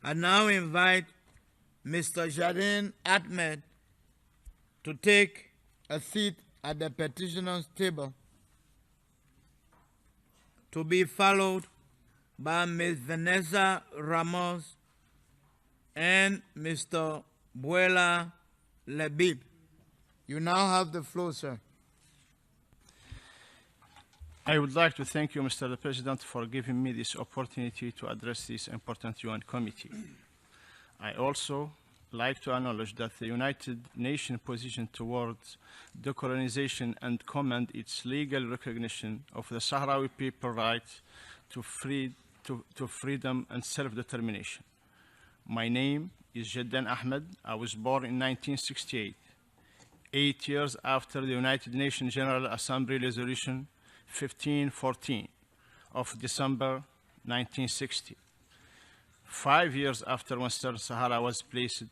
I now invite Mr. Jeden Ahmed to take a seat at the petitioner's table, to be followed by Ms. Vanessa Ramos and Mr. Buela Lebib. You now have the floor, sir. I would like to thank you, Mr. President, for giving me this opportunity to address this important UN committee. I also like to acknowledge that the United Nations position towards decolonization and commend its legal recognition of the Sahrawi people's right to freedom and self-determination. My name is Jeden Ahmed. I was born in 1968, 8 years after the United Nations General Assembly Resolution 1514 of December 1960. 5 years after Western Sahara was placed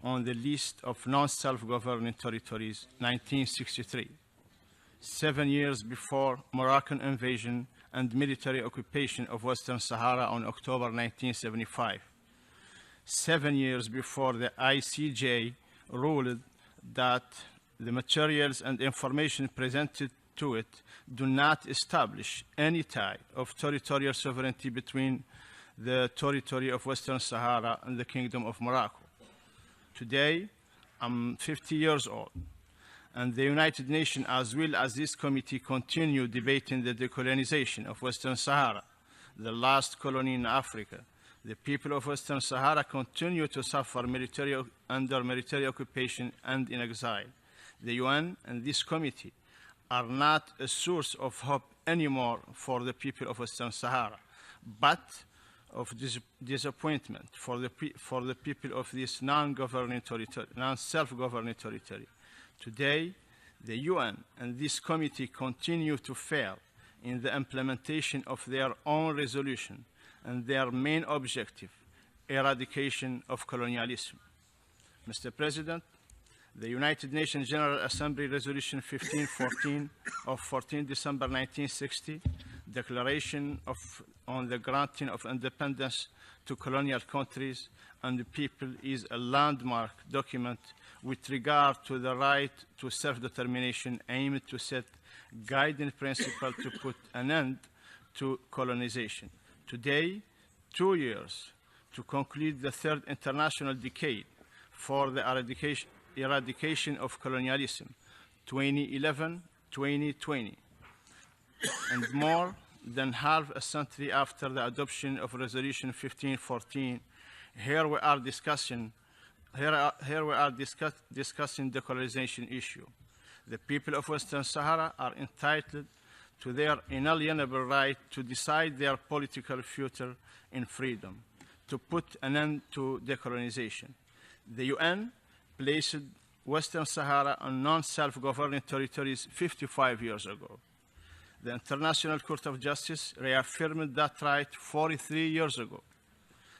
on the list of non-self-governing territories, 1963. 7 years before Moroccan invasion and military occupation of Western Sahara on October 1975. 7 years before the ICJ ruled that the materials and information presented to it do not establish any tie of territorial sovereignty between the territory of Western Sahara and the Kingdom of Morocco. Today, I'm 50 years old, and the United Nations, as well as this committee, continue debating the decolonization of Western Sahara, the last colony in Africa. The people of Western Sahara continue to suffer under military occupation and in exile. The UN and this committee are not a source of hope anymore for the people of Western Sahara, but of disappointment for the people of this non-self-governing territory. Today, the UN and this committee continue to fail in the implementation of their own resolution and their main objective, eradication of colonialism. Mr. President, the United Nations General Assembly Resolution 1514 of 14 December 1960, Declaration on the Granting of Independence to Colonial Countries and the People, is a landmark document with regard to the right to self-determination aimed to set guiding principles to put an end to colonization. Today, 2 years to conclude the third international decade for the eradication of colonialism, 2011-2020, and more than half a century after the adoption of Resolution 1514, here we are discussing the colonization issue. The people of Western Sahara are entitled to their inalienable right to decide their political future in freedom, to put an end to decolonization. The UN placed Western Sahara on non-self-governing territories 55 years ago. The International Court of Justice reaffirmed that right 43 years ago.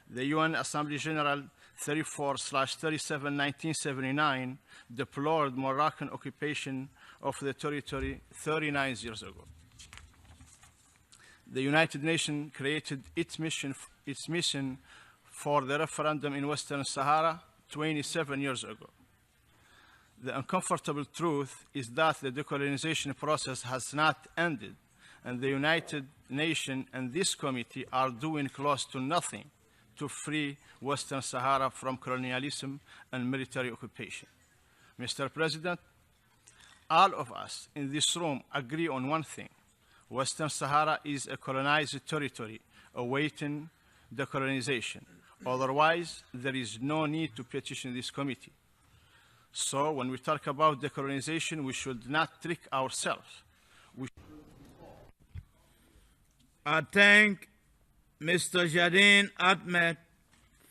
The UN Assembly General 34/37/1979 deplored Moroccan occupation of the territory 39 years ago. The United Nations created its mission for the referendum in Western Sahara 27 years ago. The uncomfortable truth is that the decolonization process has not ended, and the United Nations and this committee are doing close to nothing to free Western Sahara from colonialism and military occupation. Mr. President, all of us in this room agree on one thing. Western Sahara is a colonized territory awaiting decolonization. Otherwise, there is no need to petition this committee. So when we talk about decolonization, we should not trick ourselves. I thank Mr. Jeden Ahmed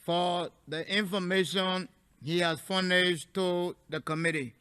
for the information he has furnished to the committee.